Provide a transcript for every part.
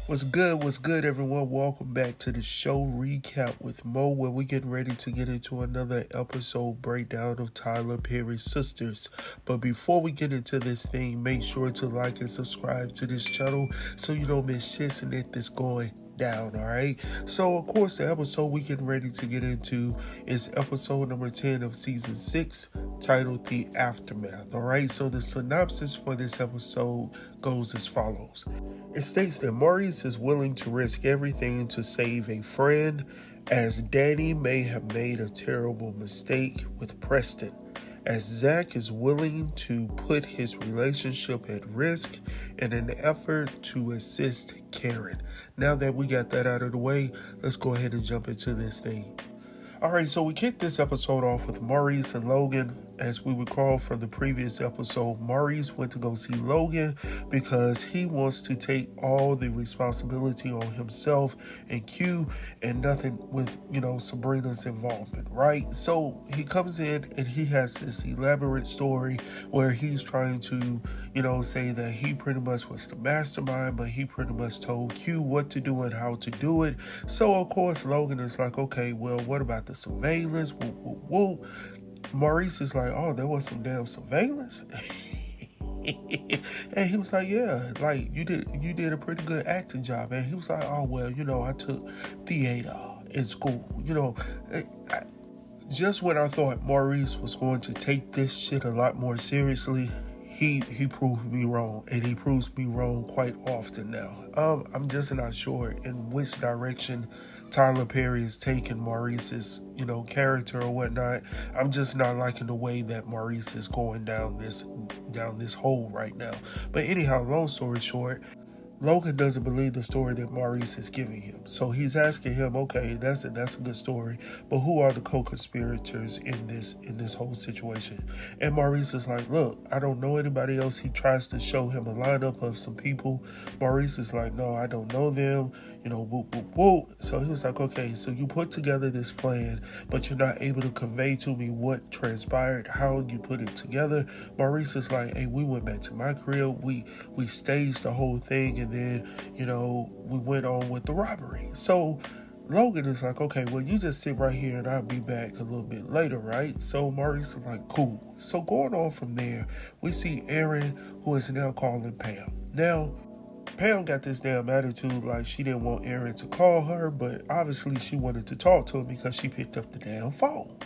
What's good, everyone? Welcome back to the show recap with Mo, where we're getting ready to get into another episode breakdown of Tyler Perry's Sistas. But before we get into this thing, make sure to like and subscribe to this channel so you don't miss shit and it that's going down, alright? So, of course, the episode we're getting ready to get into is episode number 10 of season 6, titled The Aftermath, alright? So, the synopsis for this episode goes as follows. It states that Maurice is willing to risk everything to save a friend, as Danni may have made a terrible mistake with Preston, as Zach is willing to put his relationship at risk in an effort to assist Karen. Now that we got that out of the way, let's go ahead and jump into this thing. Alright, so we kicked this episode off with Maurice and Logan. As we recall from the previous episode, Maurice went to go see Logan because he wants to take all the responsibility on himself and Q and nothing with, Sabrina's involvement, right? So he comes in and he has this elaborate story where he's trying to, say that he pretty much was the mastermind, but he pretty much told Q what to do and how to do it. So, of course, Logan is like, okay, well, what about the surveillance? Woo, woo, woo. Maurice is like, oh, there was some damn surveillance. And he was like, yeah, like you did a pretty good acting job. And he was like, oh, well, I took theater in school. Just when I thought Maurice was going to take this shit a lot more seriously, he proved me wrong, and he proves me wrong quite often now. I'm just not sure in which direction Tyler Perry is taking Maurice's, character or whatnot. I'm just not liking the way that Maurice is going down this hole right now. But anyhow, long story short, Logan doesn't believe the story that Maurice is giving him. So he's asking him, okay, that's a good story, but who are the co-conspirators in this whole situation? And Maurice is like, look, I don't know anybody else. He tries to show him a lineup of some people. Maurice is like, no, I don't know them, whoop, whoop, whoop. So he was like, okay, so you put together this plan, but you're not able to convey to me what transpired, how you put it together. Maurice is like, hey, we went back to my crib, we staged the whole thing, and then, we went on with the robbery. So Logan is like, okay, well, you just sit right here and I'll be back a little bit later, right? So Maurice is like, cool. So going on from there, we see Aaron, who is now calling Pam. Now, Pam got this damn attitude like she didn't want Aaron to call her, but obviously she wanted to talk to him because she picked up the damn phone.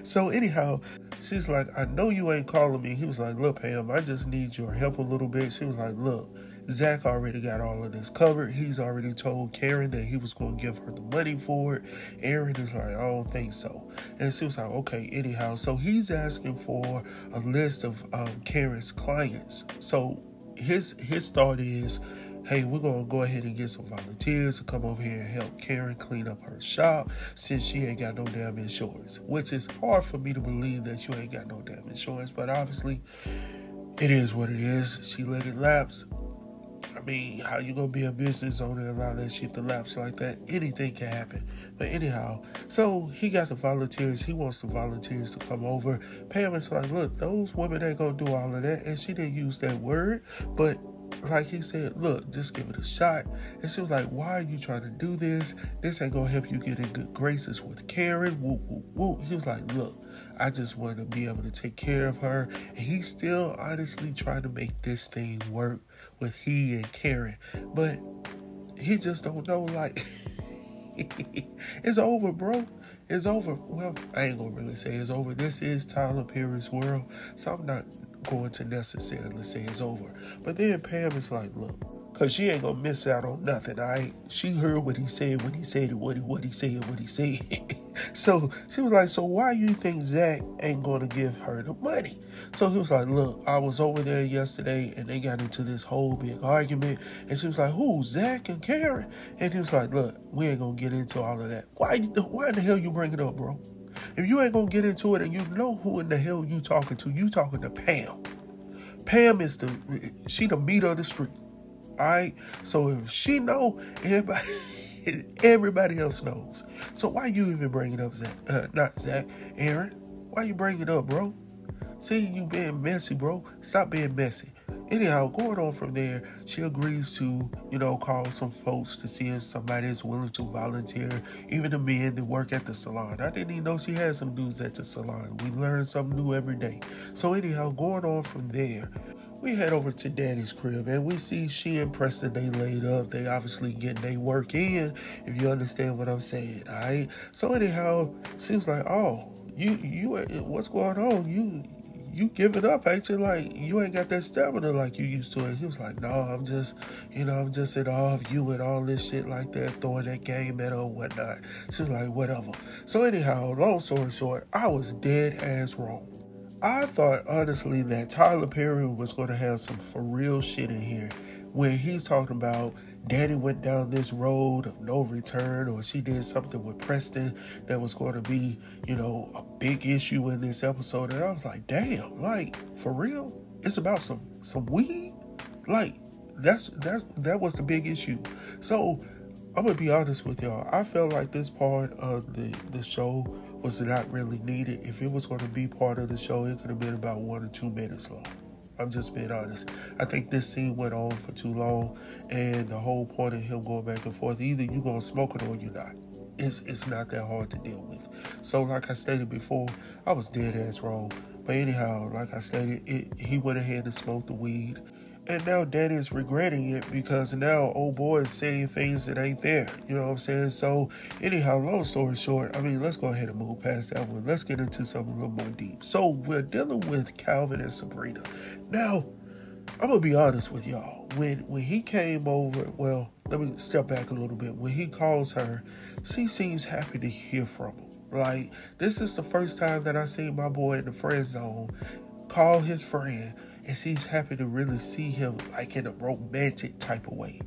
So anyhow, she's like, I know you ain't calling me. He was like, look, Pam, I just need your help a little bit. She was like, look, Zach already got all of this covered. He's already told Karen that he was going to give her the money for it. Aaron is like, I don't think so. And she was like, okay, anyhow. So he's asking for a list of Karen's clients. So his thought is, hey, we're going to go ahead and get some volunteers to come over here and help Karen clean up her shop since she ain't got no damn insurance, which is hard for me to believe that you ain't got no damn insurance, but obviously it is what it is. She let it lapse. I mean, how you going to be a business owner and allow that shit to lapse like that? Anything can happen. But anyhow, so he got the volunteers. He wants the volunteers to come over. Pam is like, look, those women ain't going to do all of that. And she didn't use that word, but like he said, look, just give it a shot. And she was like, why are you trying to do this? This ain't going to help you get in good graces with Karen. Whoop, whoop, whoop. He was like, look, I just want to be able to take care of her. And he's still honestly trying to make this thing work with he and Karen. But he just don't know, like, it's over, bro. It's over. Well, I ain't going to really say it's over. This is Tyler Perry's world, so I'm not going to necessarily say it's over. But then Pam is like, look, because she ain't going to miss out on nothing, all right? She heard what he said when he said it, what he said. So she was like, so why you think Zach ain't going to give her the money? So he was like, look, I was over there yesterday and they got into this whole big argument. And she was like, who, Zach and Karen? And he was like, look, we ain't going to get into all of that. Why in the hell you bring it up, bro? If you ain't going to get into it and you know who in the hell you talking to Pam. Pam is she the meat of the street. All right? So if she know, everybody else knows. So why you even bring it up, Zach? Not Zach, Aaron. Why you bring it up, bro? See, you being messy, bro. Stop being messy. anyhow, going on from there, she agrees to, call some folks to see if somebody is willing to volunteer, even the men that work at the salon. I didn't even know she had some dudes at the salon. We learn something new every day. So anyhow, going on from there, we head over to Danni's crib, and we see she and Preston, they laid up. They obviously getting their work in, if you understand what I'm saying, all right? So anyhow, she was like, oh, you, what's going on? You give it up, ain't you? Like, you ain't got that stamina like you used to. And he was like, no, I'm just in awe of you and all this shit like that, throwing that game at her or whatnot. She was like, whatever. So anyhow, long story short, I was dead ass wrong. I thought, honestly, that Tyler Perry was going to have some for real shit in here when he's talking about Danni went down this road of no return, or she did something with Preston that was going to be, a big issue in this episode. And I was like, damn, like, for real? It's about some weed? Like, that was the big issue. So, I'm going to be honest with y'all. I felt like this part of the show was not really needed. If it was going to be part of the show, it could have been about 1 or 2 minutes long. I'm just being honest. I think this scene went on for too long, and the whole point of him going back and forth, either you're going to smoke it or you're not. It's not that hard to deal with. So like I stated before, I was dead ass wrong. But anyhow, like I stated, he went ahead and smoked the weed. And now Danni is regretting it because now old boy is saying things that ain't there. You know what I'm saying? So anyhow, long story short, let's go ahead and move past that one. Let's get into something a little more deep. So we're dealing with Calvin and Sabrina. Now, I'm going to be honest with y'all. When he came over, well, let me step back a little bit. When he calls her, she seems happy to hear from him. Like, this is the first time that I seen my boy in the friend zone call his friend, and she's happy to really see him like in a romantic type of way.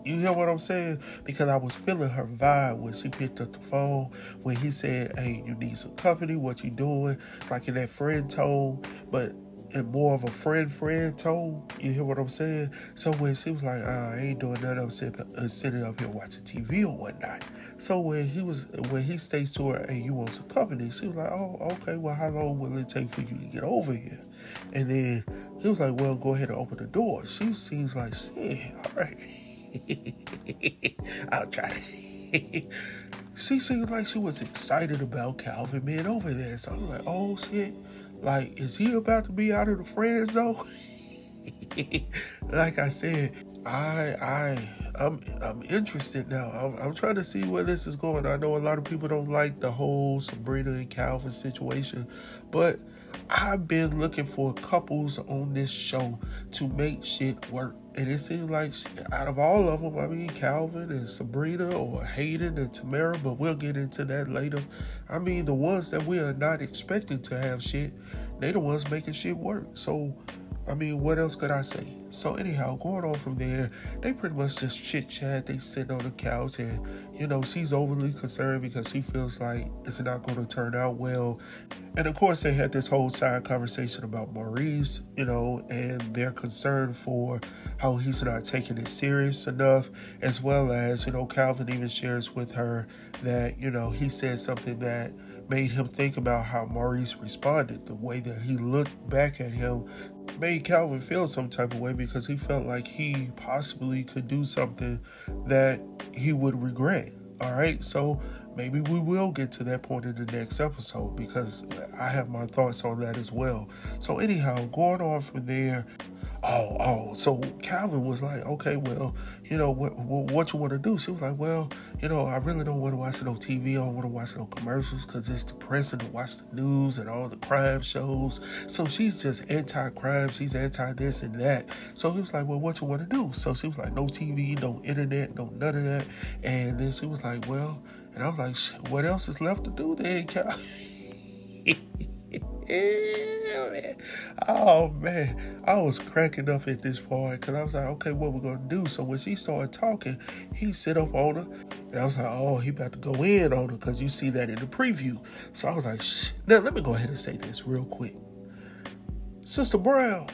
You hear what I'm saying? Because I was feeling her vibe when she picked up the phone, when he said, hey, you need some company, what you doing? Like in that friend tone, but in more of a friend tone. You hear what I'm saying? So when she was like, I ain't doing nothing, I'm sitting up here watching TV or whatnot. So when he states to her, hey, you want some company? She was like, oh, okay, well, how long will it take for you to get over here? And then he was like, well, go ahead and open the door. She seems like, shit, all right. I'll try. She seemed like she was excited about Calvin being over there. So I was like, oh, shit. Like, is he about to be out of the friend zone? Like I said, I'm interested now. I'm trying to see where this is going. I know a lot of people don't like the whole Sabrina and Calvin situation, but I've been looking for couples on this show to make shit work. And it seems like out of all of them, Calvin and Sabrina, or Hayden and Tamara, but we'll get into that later. The ones that we are not expecting to have shit, they the ones making shit work. So, what else could I say? So anyhow, going on from there, they pretty much just chit-chat. They sit on the couch, and, she's overly concerned because she feels like it's not going to turn out well. And of course, they had this whole side conversation about Maurice, and their concern for how he's not taking it serious enough, as well as, Calvin even shares with her that, he said something that made him think about how Maurice responded. The way that he looked back at him made Calvin feel some type of way because he felt like he possibly could do something that he would regret. All right, so maybe we will get to that point in the next episode because I have my thoughts on that as well. So anyhow, going on from there, so Calvin was like, okay, well, what you want to do? She was like, well, I really don't want to watch no TV. I don't want to watch no commercials because it's depressing to watch the news and all the crime shows. So she's just anti-crime. She's anti-this and that. So he was like, well, what you want to do? So she was like, no TV, no internet, no none of that. And then she was like, well, and I was like, what else is left to do then, Cal? Oh man, I was cracking up at this part because I was like, okay, what we're gonna do? So when she started talking, he sit up on her, and I was like, oh, he about to go in on her because you see that in the preview. So I was like, shh. Now let me go ahead and say this real quick. Sister Brown,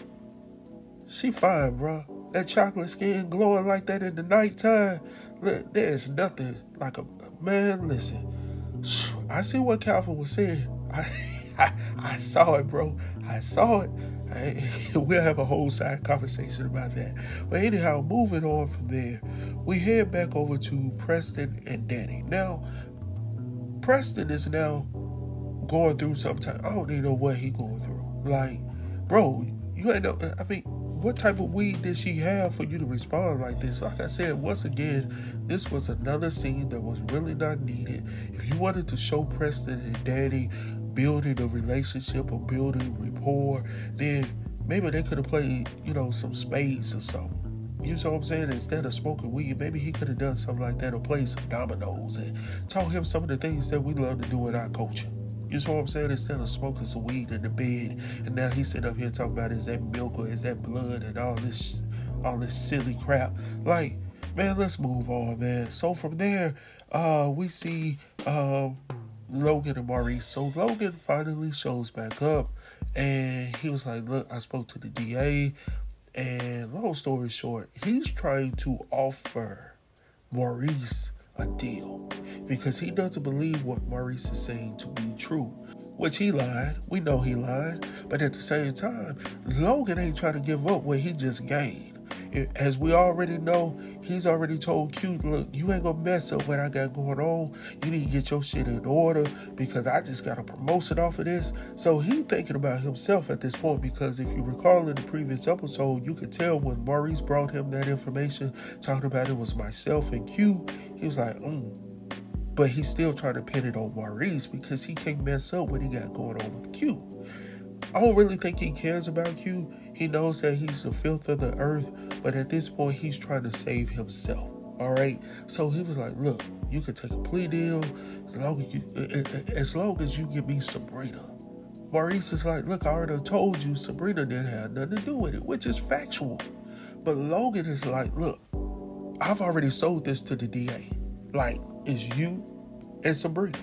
she fine, bro. That chocolate skin glowing like that in the nighttime. Look, there's nothing like a man. Listen, I see what Calvin was saying. I saw it, bro. I saw it. We'll have a whole side conversation about that. But anyhow, moving on from there, we head back over to Preston and Danni. Now, Preston is now going through something. I don't even know what he going through. Like, bro, you ain't know. I mean, what type of weed did she have for you to respond like this? Like I said, once again, this was another scene that was really not needed. If you wanted to show Preston and Danni building a relationship or building rapport, then maybe they could have played, some spades or something. You know what I'm saying? Instead of smoking weed, maybe he could have done something like that or played some dominoes and taught him some of the things that we love to do in our culture. You know what I'm saying? Instead of smoking some weed in the bed, and now he's sitting up here talking about is that milk or is that blood and all this silly crap. Like, man, let's move on, man. So from there, we see Logan and Maurice. So Logan finally shows back up, and he was like, look, I spoke to the DA, and long story short, he's trying to offer Maurice a deal because he doesn't believe what Maurice is saying to be true, which he lied. We know he lied, but at the same time, Logan ain't trying to give up what he just gained. As we already know, he's already told Q, look, you ain't gonna mess up what I got going on. You need to get your shit in order because I just got a promotion off of this. So he thinking about himself at this point because if you recall in the previous episode, you could tell when Maurice brought him that information, talking about it was myself and Q, he was like, But he's still trying to pin it on Maurice because he can't mess up what he got going on with Q. I don't really think he cares about Q. He knows that he's the filth of the earth, but at this point, he's trying to save himself. All right? So he was like, look, you can take a plea deal as long as you give me Sabrina. Maurice is like, look, I already told you Sabrina didn't have nothing to do with it, which is factual. But Logan is like, look, I've already sold this to the DA. Like, it's you and Sabrina.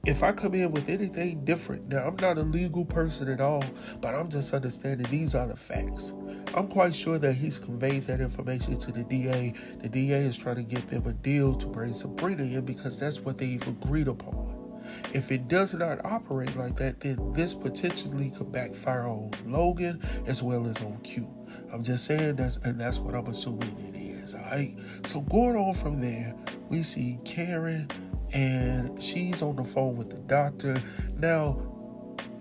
If I come in with anything different, now I'm not a legal person at all, but I'm just understanding these are the facts. I'm quite sure that he's conveyed that information to the DA. The DA is trying to get them a deal to bring Sabrina in because that's what they've agreed upon. If it does not operate like that, then this potentially could backfire on Logan as well as on Q. I'm just saying that's what I'm assuming it is, all right? So going on from there, we see Karen, and she's on the phone with the doctor. Now,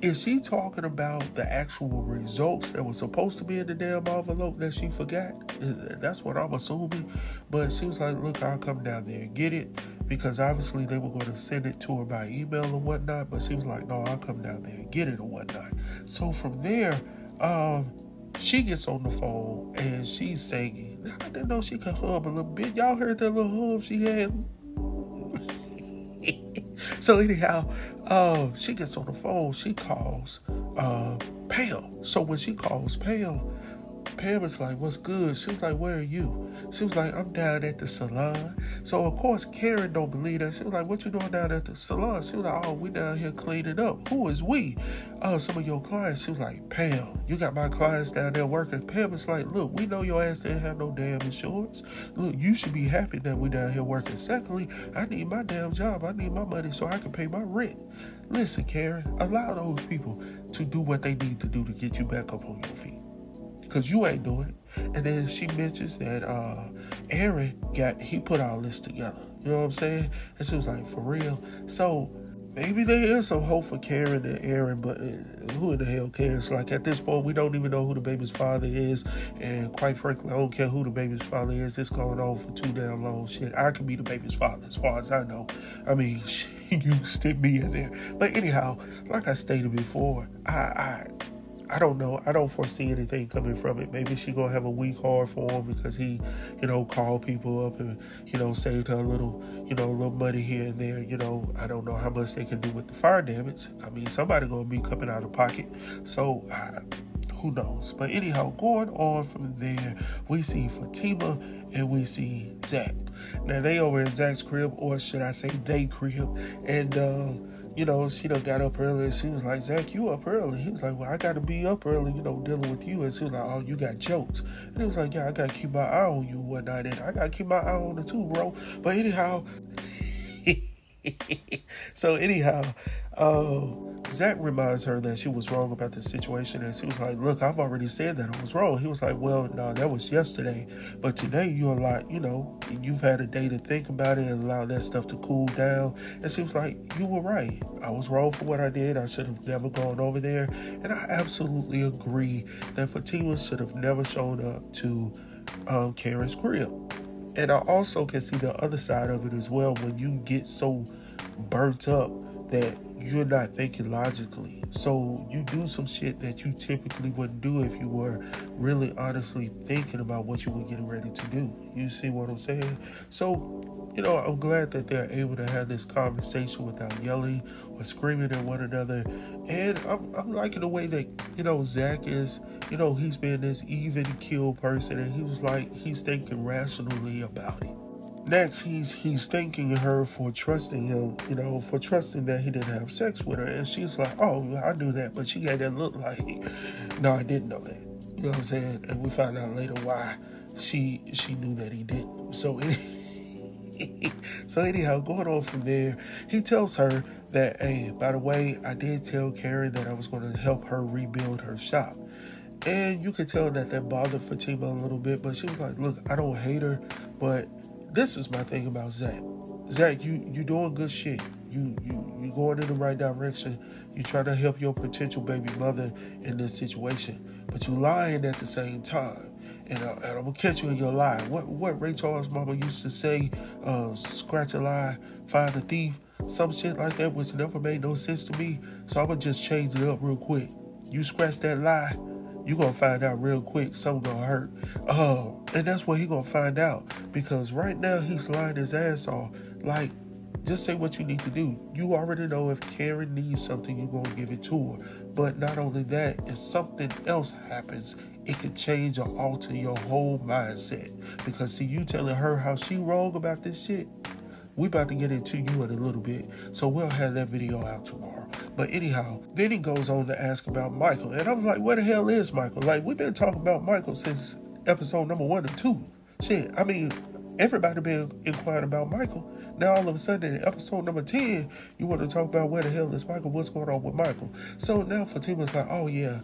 is she talking about the actual results that were supposed to be in the damn envelope that she forgot? That's what I'm assuming. But she was like, look, I'll come down there and get it. Because obviously they were going to send it to her by email or whatnot. But she was like, no, I'll come down there and get it or whatnot. So from there, she gets on the phone and she's singing. I didn't know she could hum a little bit. Y'all heard that little hum she had? So anyhow, she gets on the phone. She calls Pam. So when she calls Pam is like, what's good? She was like, where are you? She was like, I'm down at the salon. So of course Karen don't believe that. She was like, what you doing down at the salon? She was like, oh, we down here cleaning up. Who is we? Some of your clients. She was like, Pam, you got my clients down there working. Pam is like, look, we know your ass didn't have no damn insurance. Look, you should be happy that we down here working. Secondly, I need my damn job. I need my money so I can pay my rent. Listen, Karen, allow those people to do what they need to do to get you back up on your feet. Because you ain't doing it. And then she mentions that Aaron he put all this together. You know what I'm saying? And she was like, for real? So maybe there is some hope for Karen and Aaron, but who in the hell cares? Like at this point, we don't even know who the baby's father is. And quite frankly, I don't care who the baby's father is. It's going on for too damn long. Shit, I could be the baby's father as far as I know. I mean, you stick me in there. But anyhow, like I stated before, I don't know. I don't foresee anything coming from it. Maybe she gonna have a weak heart for him because he, called people up and, saved her a little money here and there. I don't know how much they can do with the fire damage. I mean, somebody gonna be coming out of pocket. So, who knows? But anyhow, going on from there, we see Fatima and we see Zach. Now, they over at Zach's crib, or should I say they crib, and, she done got up early and she was like, Zach, you up early? He was like, well, I got to be up early, dealing with you. And she was like, oh, you got jokes. And he was like, yeah, I got to keep my eye on you and whatnot. And I got to keep my eye on it too, bro. But anyhow, Zach reminds her that she was wrong about the situation, and she was like, look, I've already said that I was wrong. He was like, well, no, that was yesterday, but today you're like, you've had a day to think about it and allow that stuff to cool down. And she was like, you were right. I was wrong for what I did. I should have never gone over there. And I absolutely agree that Fatima should have never shown up to Karen's crib. And I also can see the other side of it as well, when you get so burnt up that you're not thinking logically. So you do some shit that you typically wouldn't do if you were really honestly thinking about what you were getting ready to do. You see what I'm saying? So, I'm glad that they're able to have this conversation without yelling or screaming at one another. And I'm liking the way that, Zach is, he's been this even keel person, and he was like, he's thinking rationally about it. Next, he's thanking her for trusting him, for trusting that he didn't have sex with her. And she's like, oh, I knew that, but she had that look like, no, I didn't know that. You know what I'm saying? And we found out later why she knew that he didn't. So anyhow, going on from there, he tells her that, hey, by the way, I did tell Karen that I was going to help her rebuild her shop. And you could tell that bothered Fatima a little bit, but she was like, look, I don't hate her, but this is my thing about Zach. Zach, you doing good shit. You going in the right direction. You trying to help your potential baby mother in this situation, but you lying at the same time. And I'm gonna catch you in your lie. What Ray Charles' mama used to say, scratch a lie, find a thief, some shit like that, which never made no sense to me. So I'm gonna just change it up real quick. You scratch that lie, you gonna find out real quick something gonna hurt. And that's what he gonna find out, because right now he's lying his ass off. Like, just say what you need to do. You already know if Karen needs something, you're gonna give it to her. But not only that, if something else happens, it can change or alter your whole mindset. Because see, you telling her how she wrong about this shit, we about to get into you in a little bit. So we'll have that video out tomorrow. But anyhow, then he goes on to ask about Michael. And I'm like, where the hell is Michael? Like, we've been talking about Michael since episode number 1 and 2. Shit, I mean, everybody been inquiring about Michael. Now all of a sudden in episode number 10, you want to talk about where the hell is Michael? What's going on with Michael? So now Fatima's like, oh yeah,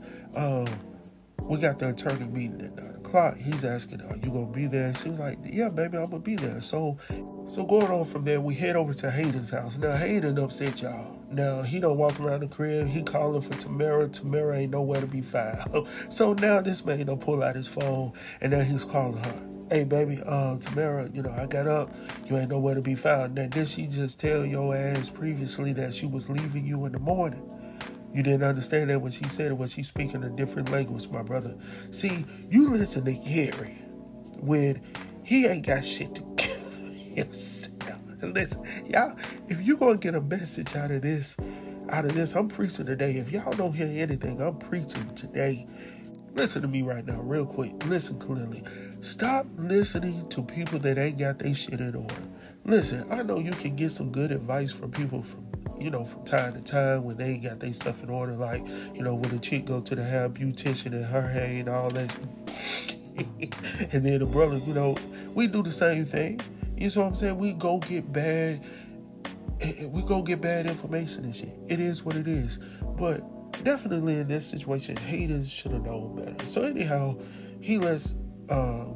we got the attorney meeting at 9 o'clock. He's asking, are you going to be there? She was like, yeah, baby, I'm going to be there. So going on from there, we head over to Hayden's house. Now, Hayden upset y'all. Now, he don't walk around the crib. He calling for Tamara. Tamara ain't nowhere to be found. So now this man don't pull out his phone, and then he's calling her. Hey, baby, Tamara, I got up. You ain't nowhere to be found. Now, did she just tell your ass previously that she was leaving you in the morning? You didn't understand that when she said it. Was she speaking a different language, my brother? See, you listen to Gary when he ain't got shit to give himself. And listen, y'all, if you gonna get a message out of this, I'm preaching today. If y'all don't hear anything, I'm preaching today. Listen to me right now, real quick. Listen clearly. Stop listening to people that ain't got their shit in order. Listen, I know you can get some good advice from people from time to time when they ain't got their stuff in order. Like, when a chick go to the hair beautician and her hair and all that. And then the brother, we do the same thing. You know what I'm saying? We go get bad information and shit. It is what it is. But definitely in this situation, Hayden should have known better. So anyhow, he lets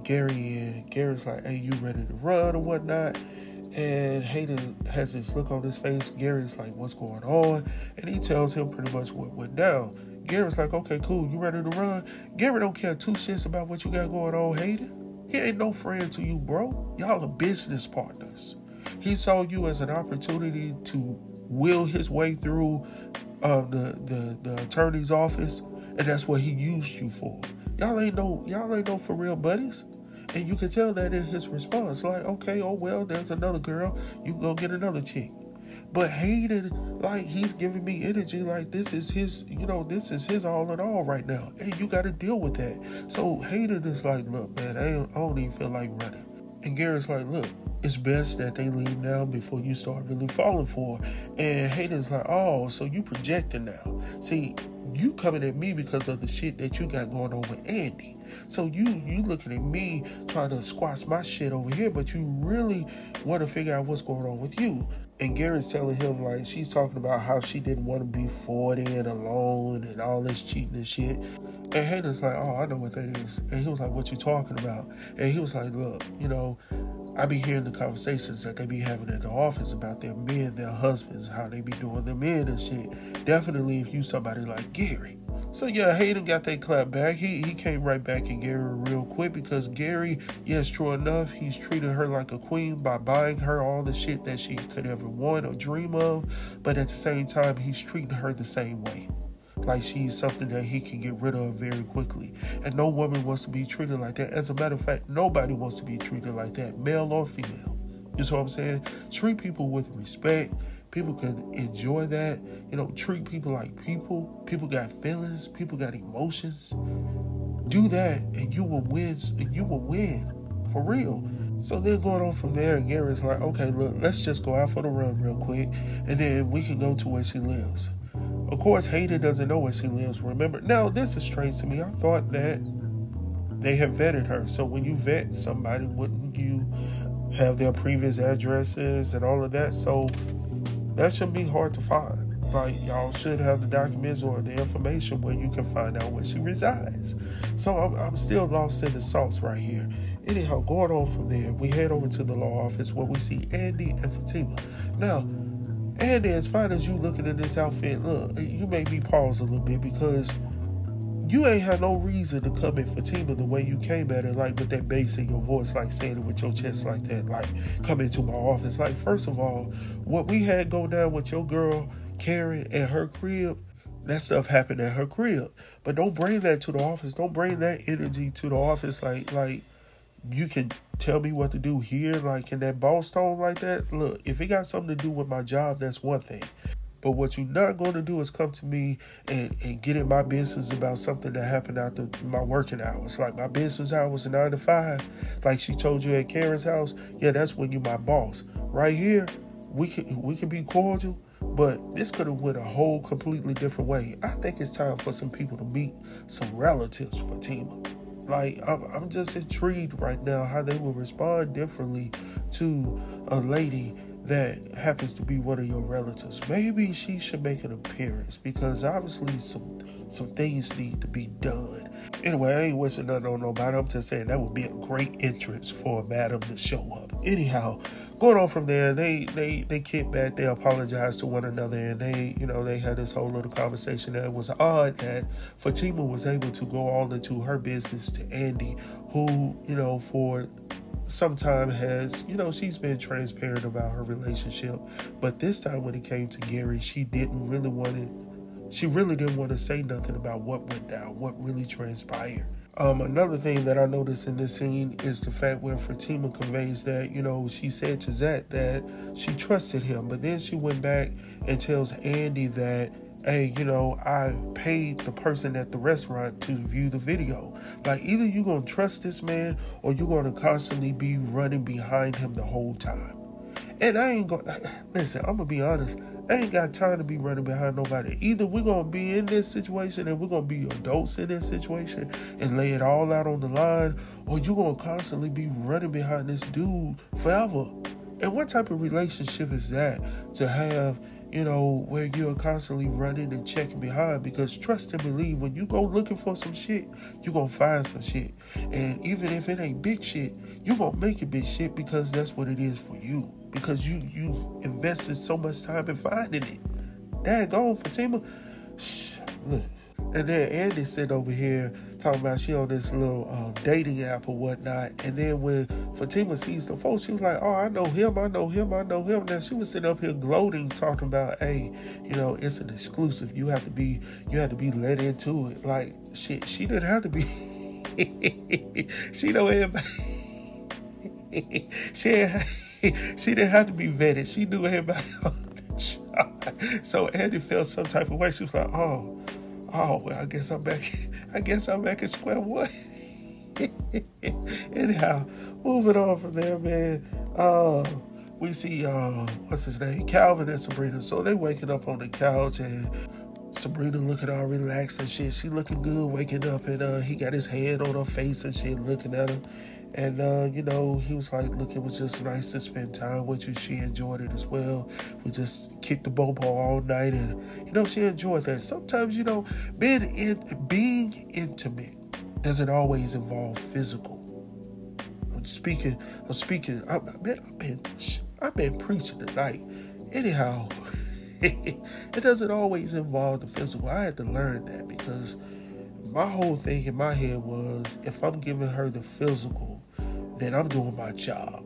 Gary in. Gary's like, hey, you ready to run or whatnot? And Hayden has this look on his face. Gary's like, what's going on? And he tells him pretty much what went down. Gary's like, okay, cool, you ready to run? Gary don't care two shits about what you got going on, Hayden. He ain't no friend to you, bro. Y'all are business partners. He saw you as an opportunity to will his way through the attorney's office, and that's what he used you for. Y'all ain't no for real buddies. And you can tell that in his response, like, okay, oh well, there's another girl, you can go get another chick. But Hayden, like, he's giving me energy like this is his, this is his all in all right now. And you got to deal with that. So Hayden is like, look, man, I don't even feel like running. And Gary's like, look, it's best that they leave now before you start really falling for her. And Hayden's like, oh, so you projecting now. See, you coming at me because of the shit that you got going on with Andy. So you looking at me trying to squash my shit over here, but you really want to figure out what's going on with you. And Gary's telling him, like, she's talking about how she didn't want to be 40 and alone and all this cheating and shit. And Hayden's like, oh, I know what that is. And he was like, what you talking about? And he was like, look, I be hearing the conversations that they be having at the office about their men, their husbands, how they be doing them in and shit. Definitely if you somebody like Gary. So yeah, Hayden got that clap back. He came right back at Gary real quick because Gary, yes, true enough, he's treated her like a queen by buying her all the shit that she could ever want or dream of. But at the same time, he's treating her the same way. Like she's something that he can get rid of very quickly. And no woman wants to be treated like that. As a matter of fact, nobody wants to be treated like that, male or female. You know what I'm saying? Treat people with respect. People can enjoy that. Treat people like people. People got feelings. People got emotions. Do that and you will win. And you will win. For real. So then going on from there, Gary's like, okay, look, let's just go out for the run real quick. And then we can go to where she lives. Of course, Hayden doesn't know where she lives, remember? Now, this is strange to me. I thought that they have vetted her. So when you vet somebody, wouldn't you have their previous addresses and all of that? So that shouldn't be hard to find. Like, y'all should have the documents or the information where you can find out where she resides. So I'm still lost in the sauce right here. Anyhow, going on from there, we head over to the law office where we see Andy and Fatima. Now, Andy, as fine as you looking in this outfit, look, you made me pause a little bit because you ain't had no reason to come at Fatima the way you came at her, like with that bass in your voice, like saying it with your chest like that, like come into my office. Like, first of all, what we had go down with your girl Karen at her crib, that stuff happened at her crib. But don't bring that to the office. Don't bring that energy to the office like you can tell me what to do here, like in that boss tone like that. Look, if it got something to do with my job, that's one thing. But what you're not going to do is come to me and get in my business about something that happened after my working hours. Like my business hours are 9 to 5. Like she told you at Karen's house, yeah, that's when you're my boss. Right here, we can be cordial, but this could have went a whole completely different way. I think it's time for some people to meet some relatives, Fatima. Like, I'm just intrigued right now how they will respond differently to a lady that happens to be one of your relatives. Maybe she should make an appearance because obviously some things need to be done. Anyway, I ain't wishing nothing on nobody. I'm just saying that would be a great entrance for a madam to show up. Anyhow, going on from there, they kick back, they apologize to one another, and they had this whole little conversation that it was odd that Fatima was able to go all into her business to Andy, who, for some time has, she's been transparent about her relationship. But this time when it came to Gary, she really didn't want to say nothing about what went down, what really transpired. Another thing that I noticed in this scene is the fact where Fatima conveys that, she said to Zach that she trusted him, but then she went back and tells Andy that, hey, I paid the person at the restaurant to view the video. Like, either you're going to trust this man or you're going to constantly be running behind him the whole time. And I ain't going to, listen, I'm going to be honest. I ain't got time to be running behind nobody. Either we're going to be in this situation and we're going to be adults in this situation and lay it all out on the line, or you're going to constantly be running behind this dude forever. And what type of relationship is that to have, where you're constantly running and checking behind? Because trust and believe, when you go looking for some shit, you're going to find some shit. And even if it ain't big shit, you're going to make it big shit because that's what it is for you. Because you've invested so much time in finding it. Daggone, Fatima. Look. And then Andy sitting over here talking about she on this little dating app or whatnot. And then when Fatima sees the folks, she was like, oh, I know him. Now she was sitting up here gloating, talking about, hey, it's an exclusive. You have to be let into it. Like, shit, she didn't have to be. She know everybody. She didn't have to be vetted. She knew everybody on the job. So Andy felt some type of way. She was like, oh, well, I guess I'm back at square one. Anyhow, moving on from there, man. We see, what's his name? Calvin and Sabrina. So they waking up on the couch and Sabrina looking all relaxed and shit. She looking good, waking up, and he got his hand on her face and shit, looking at her. And, he was like, look, it was just nice to spend time with you. She enjoyed it as well. We just kicked the bobo all night, and, she enjoyed that. Sometimes, being intimate doesn't always involve physical. I've been preaching tonight. Anyhow, it doesn't always involve the physical. I had to learn that because my whole thing in my head was, if I'm giving her the physical, then I'm doing my job.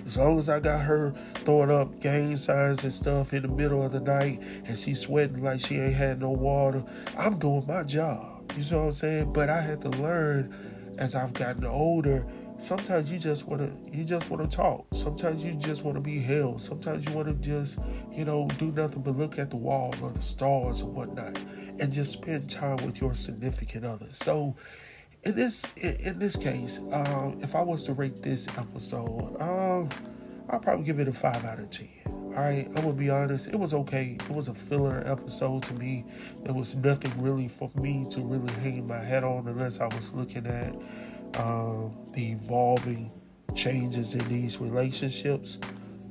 As long as I got her throwing up gang signs and stuff in the middle of the night and she's sweating like she ain't had no water, I'm doing my job. You know what I'm saying? But I had to learn as I've gotten older. Sometimes you just want to talk. Sometimes you just want to be held. Sometimes you want to just, do nothing but look at the wall or the stars or whatnot and just spend time with your significant other. So in this case, if I was to rate this episode, I'll probably give it a 5 out of 10. All right, I'm gonna be honest. It was okay. It was a filler episode to me. There was nothing really for me to really hang my head on unless I was looking at the evolving changes in these relationships.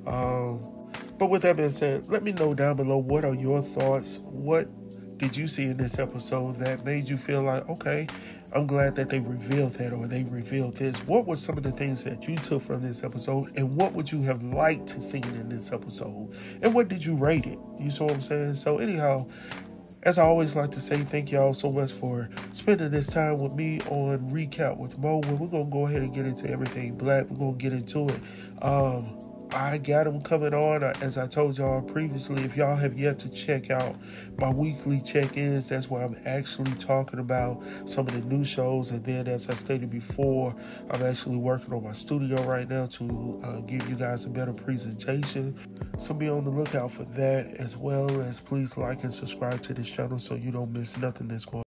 But with that being said, let me know down below, what are your thoughts? What did you see in this episode that made you feel like, okay, I'm glad that they revealed that, or they revealed this? What were some of the things that you took from this episode, and what would you have liked to see in this episode? And what did you rate it? You see what I'm saying? So anyhow, as I always like to say, thank y'all so much for spending this time with me on Recap with Mo. We're going to go ahead and get into everything black. We're going to get into it. I got them coming on, as I told y'all previously. If y'all have yet to check out my weekly check-ins, that's where I'm actually talking about some of the new shows. And then, as I stated before, I'm actually working on my studio right now to give you guys a better presentation. So be on the lookout for that, as well as please like and subscribe to this channel so you don't miss nothing that's going on.